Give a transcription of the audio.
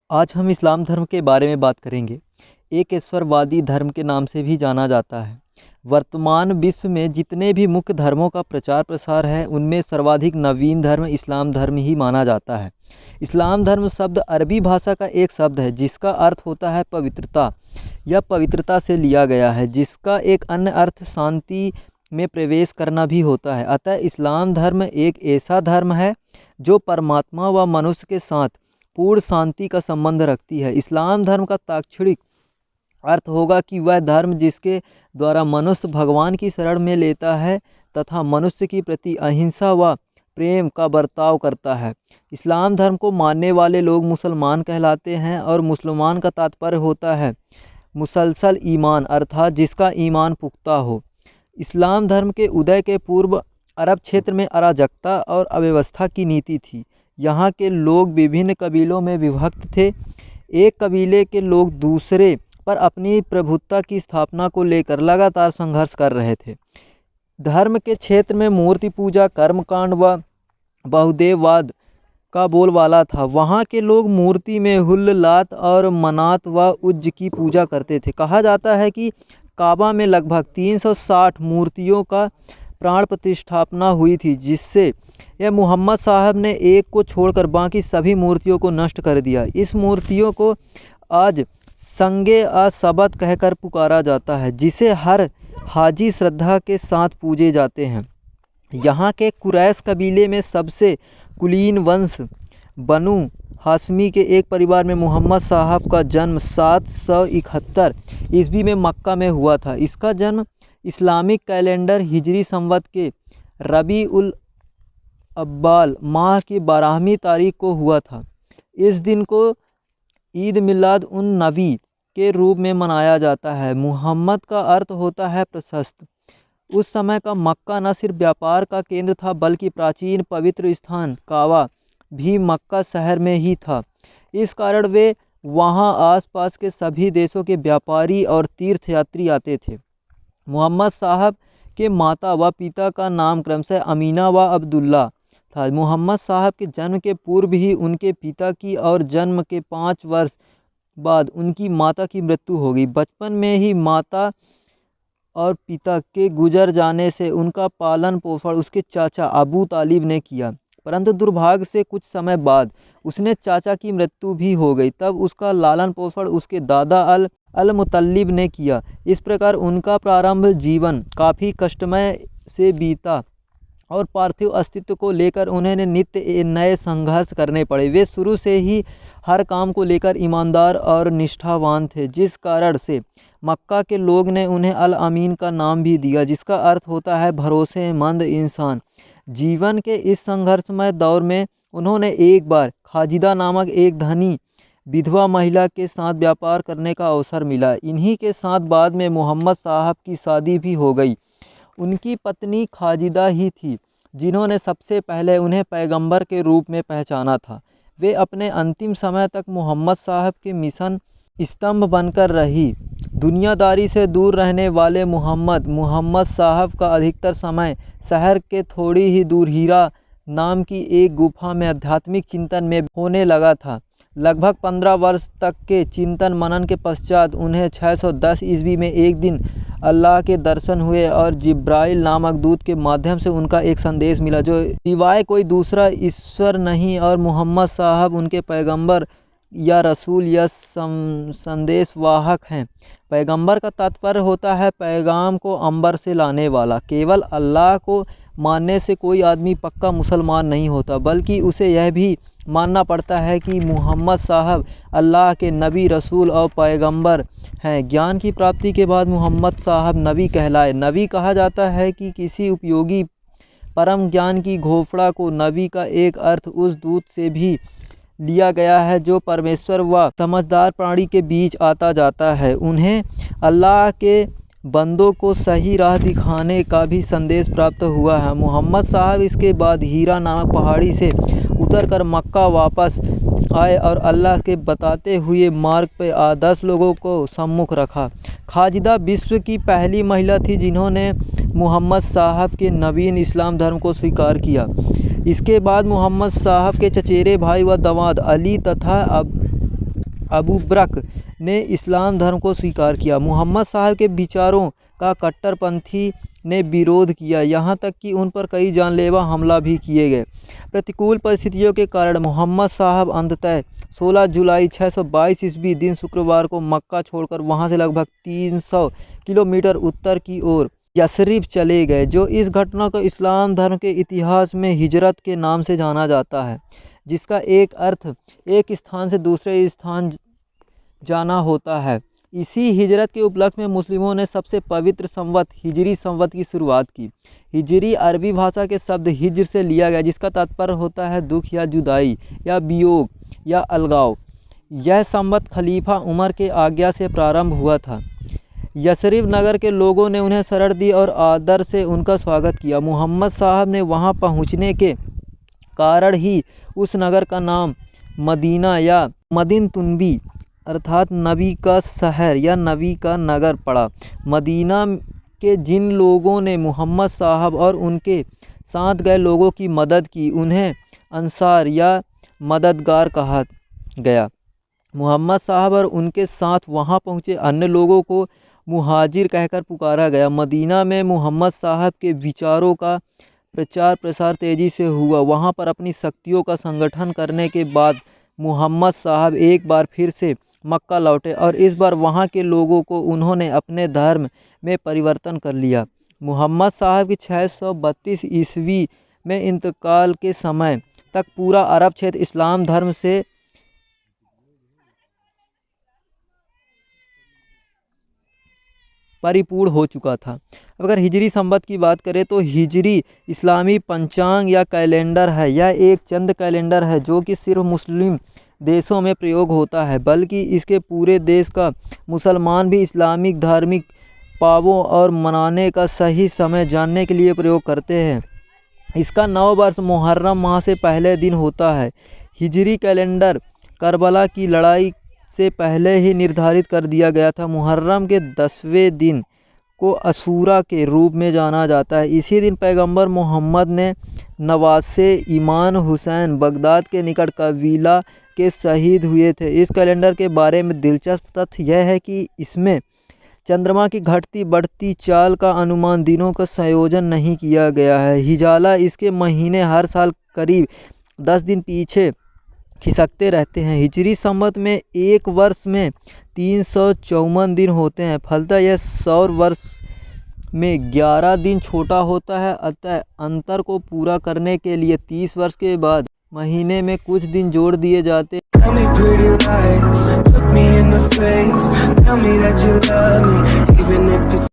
आज हम इस्लाम धर्म के बारे में बात करेंगे। एक ईश्वरवादी धर्म के नाम से भी जाना जाता है। वर्तमान विश्व में जितने भी मुख्य धर्मों का प्रचार प्रसार है, उनमें सर्वाधिक नवीन धर्म इस्लाम धर्म ही माना जाता है। इस्लाम धर्म शब्द अरबी भाषा का एक शब्द है जिसका अर्थ होता है पवित्रता। यह पवित्रता से लिया गया है, जिसका एक अन्य अर्थ शांति में प्रवेश करना भी होता है। अतः इस्लाम धर्म एक ऐसा धर्म है जो परमात्मा व मनुष्य के साथ पूर्ण शांति का संबंध रखती है। इस्लाम धर्म का तात्क्षणिक अर्थ होगा कि वह धर्म जिसके द्वारा मनुष्य भगवान की शरण में लेता है तथा मनुष्य के प्रति अहिंसा व प्रेम का बर्ताव करता है। इस्लाम धर्म को मानने वाले लोग मुसलमान कहलाते हैं और मुसलमान का तात्पर्य होता है मुसलसल ईमान, अर्थात जिसका ईमान पुख्ता हो। इस्लाम धर्म के उदय के पूर्व अरब क्षेत्र में अराजकता और अव्यवस्था की नीति थी। यहाँ के लोग विभिन्न कबीलों में विभक्त थे। एक कबीले के लोग दूसरे पर अपनी प्रभुत्व की स्थापना को लेकर लगातार संघर्ष कर रहे थे। धर्म के क्षेत्र में मूर्ति पूजा, कर्मकांड व बहुदेववाद का बोलबाला था। वहाँ के लोग मूर्ति में हुल्ल, लात और मनात व उज्ज की पूजा करते थे। कहा जाता है कि काबा में लगभग 360 मूर्तियों का प्राण प्रतिष्ठापना हुई थी, जिससे यह मोहम्मद साहब ने एक को छोड़कर बाकी सभी मूर्तियों को नष्ट कर दिया। इस मूर्तियों को आज संगे असबत कहकर पुकारा जाता है, जिसे हर हाजी श्रद्धा के साथ पूजे जाते हैं। यहाँ के कुरैश कबीले में सबसे कुलीन वंश बनु हाशमी के एक परिवार में मोहम्मद साहब का जन्म 771 ईस्वी में मक्का में हुआ था। इसका जन्म इस्लामिक कैलेंडर हिजरी संवत के रबी उल अव्वाल माह की 12वीं तारीख को हुआ था। इस दिन को ईद मिलाद उन नबी के रूप में मनाया जाता है। मुहम्मद का अर्थ होता है प्रशस्त। उस समय का मक्का न सिर्फ व्यापार का केंद्र था, बल्कि प्राचीन पवित्र स्थान काबा भी मक्का शहर में ही था। इस कारण वे वहां आसपास के सभी देशों के व्यापारी और तीर्थयात्री आते थे। मोहम्मद साहब के माता व पिता का नाम क्रमशः अमीना व अब्दुल्ला था। मोहम्मद साहब के जन्म के पूर्व ही उनके पिता की और जन्म के 5 वर्ष बाद उनकी माता की मृत्यु हो गई। बचपन में ही माता और पिता के गुजर जाने से उनका पालन पोषण उसके चाचा अबू तालिब ने किया, परंतु दुर्भाग्य से कुछ समय बाद उसने चाचा की मृत्यु भी हो गई। तब उसका लालन पोषण उसके दादा अल मुतल्लिब ने किया। इस प्रकार उनका प्रारंभ जीवन काफ़ी कष्टमय से बीता और पार्थिव अस्तित्व को लेकर उन्हें नित्य नए संघर्ष करने पड़े। वे शुरू से ही हर काम को लेकर ईमानदार और निष्ठावान थे, जिस कारण से मक्का के लोग ने उन्हें अल अमीन का नाम भी दिया, जिसका अर्थ होता है भरोसेमंद इंसान। जीवन के इस संघर्षमय दौर में उन्होंने एक बार खाजिदा नामक एक धनी विधवा महिला के साथ व्यापार करने का अवसर मिला। इन्हीं के साथ बाद में मोहम्मद साहब की शादी भी हो गई। उनकी पत्नी खाजिदा ही थी जिन्होंने सबसे पहले उन्हें पैगंबर के रूप में पहचाना था। वे अपने अंतिम समय तक मोहम्मद साहब के मिशन स्तंभ बनकर रही। दुनियादारी से दूर रहने वाले मोहम्मद साहब का अधिकतर समय शहर के थोड़ी ही दूर हीरा नाम की एक गुफा में आध्यात्मिक चिंतन में होने लगा था। लगभग 15 वर्ष तक के चिंतन मनन के पश्चात उन्हें 610 ईस्वी में एक दिन अल्लाह के दर्शन हुए और जिब्राइल नामक दूत के माध्यम से उनका एक संदेश मिला, जो सिवाय कोई दूसरा ईश्वर नहीं और मोहम्मद साहब उनके पैगंबर या रसूल या संदेशवाहक हैं। पैगंबर का तात्पर्य होता है पैगाम को अंबर से लाने वाला। केवल अल्लाह को मानने से कोई आदमी पक्का मुसलमान नहीं होता, बल्कि उसे यह भी मानना पड़ता है कि मोहम्मद साहब अल्लाह के नबी, रसूल और पैगंबर हैं। ज्ञान की प्राप्ति के बाद मोहम्मद साहब नबी कहलाए। नबी कहा जाता है कि किसी उपयोगी परम ज्ञान की घोषणा को नबी का एक अर्थ उस दूत से भी लिया गया है जो परमेश्वर व समझदार प्राणी के बीच आता जाता है। उन्हें अल्लाह के बंदों को सही राह दिखाने का भी संदेश प्राप्त हुआ है। मोहम्मद साहब इसके बाद हीरा नामक पहाड़ी से उतरकर मक्का वापस आए और अल्लाह के बताते हुए मार्ग पे 10 लोगों को सम्मुख रखा। खाजिदा विश्व की पहली महिला थी जिन्होंने मोहम्मद साहब के नवीन इस्लाम धर्म को स्वीकार किया। इसके बाद मोहम्मद साहब के चचेरे भाई व दामाद अली तथा अबू बकर ने इस्लाम धर्म को स्वीकार किया। मोहम्मद साहब के विचारों का कट्टरपंथी ने विरोध किया, यहाँ तक कि उन पर कई जानलेवा हमला भी किए गए। प्रतिकूल परिस्थितियों के कारण मोहम्मद साहब अंततः 16 जुलाई 622 ईस्वी दिन शुक्रवार को मक्का छोड़कर वहाँ से लगभग 300 किलोमीटर उत्तर की ओर यसरिब चले गए, जो इस घटना को इस्लाम धर्म के इतिहास में हिजरत के नाम से जाना जाता है, जिसका एक अर्थ एक स्थान से दूसरे स्थान जाना होता है। इसी हिजरत के उपलक्ष्य में मुस्लिमों ने सबसे पवित्र संवत हिजरी संवत की शुरुआत की। हिजरी अरबी भाषा के शब्द हिज्र से लिया गया, जिसका तात्पर्य होता है दुख या जुदाई या वियोग या अलगाव। यह संवत खलीफा उमर के आज्ञा से प्रारंभ हुआ था। यसरिब नगर के लोगों ने उन्हें शरण दी और आदर से उनका स्वागत किया। मोहम्मद साहब ने वहां पहुंचने के कारण ही उस नगर का नाम मदीना या मदीन तुनबी अर्थात नबी का शहर या नबी का नगर पड़ा। मदीना के जिन लोगों ने मोहम्मद साहब और उनके साथ गए लोगों की मदद की, उन्हें अंसार या मददगार कहा गया। मोहम्मद साहब और उनके साथ वहां पहुंचे अन्य लोगों को मुहाजिर कहकर पुकारा गया। मदीना में मोहम्मद साहब के विचारों का प्रचार प्रसार तेजी से हुआ। वहां पर अपनी शक्तियों का संगठन करने के बाद मोहम्मद साहब एक बार फिर से मक्का लौटे और इस बार वहां के लोगों को उन्होंने अपने धर्म में परिवर्तन कर लिया। मोहम्मद साहब की 632 ईस्वी में इंतकाल के समय तक पूरा अरब क्षेत्र इस्लाम धर्म से परिपूर्ण हो चुका था। अगर हिजरी संवत की बात करें तो हिजरी इस्लामी पंचांग या कैलेंडर है। यह एक चंद कैलेंडर है जो कि सिर्फ मुस्लिम देशों में प्रयोग होता है, बल्कि इसके पूरे देश का मुसलमान भी इस्लामिक धार्मिक पावों और मनाने का सही समय जानने के लिए प्रयोग करते हैं। इसका नव वर्ष मुहर्रम माह से पहले दिन होता है। हिजरी कैलेंडर करबला की लड़ाई से पहले ही निर्धारित कर दिया गया था। मुहर्रम के 10वें दिन को अशूरा के रूप में जाना जाता है। इसी दिन पैगंबर मोहम्मद ने नवासे इमाम हुसैन बगदाद के निकट कबीला के शहीद हुए थे। इस कैलेंडर के बारे में दिलचस्प तथ्य यह है कि इसमें चंद्रमा की घटती बढ़ती चाल का अनुमान दिनों का संयोजन नहीं किया गया है। हिजाला इसके महीने हर साल करीब 10 दिन पीछे खिसकते रहते हैं। हिजरी संवत में एक वर्ष में 354 दिन होते हैं। फलतः यह सौर वर्ष में 11 दिन छोटा होता है। अतः अंतर को पूरा करने के लिए 30 वर्ष के बाद महीने में कुछ दिन जोड़ दिए जाते। Tell me pretty lies, look me in the face, tell me that you love me,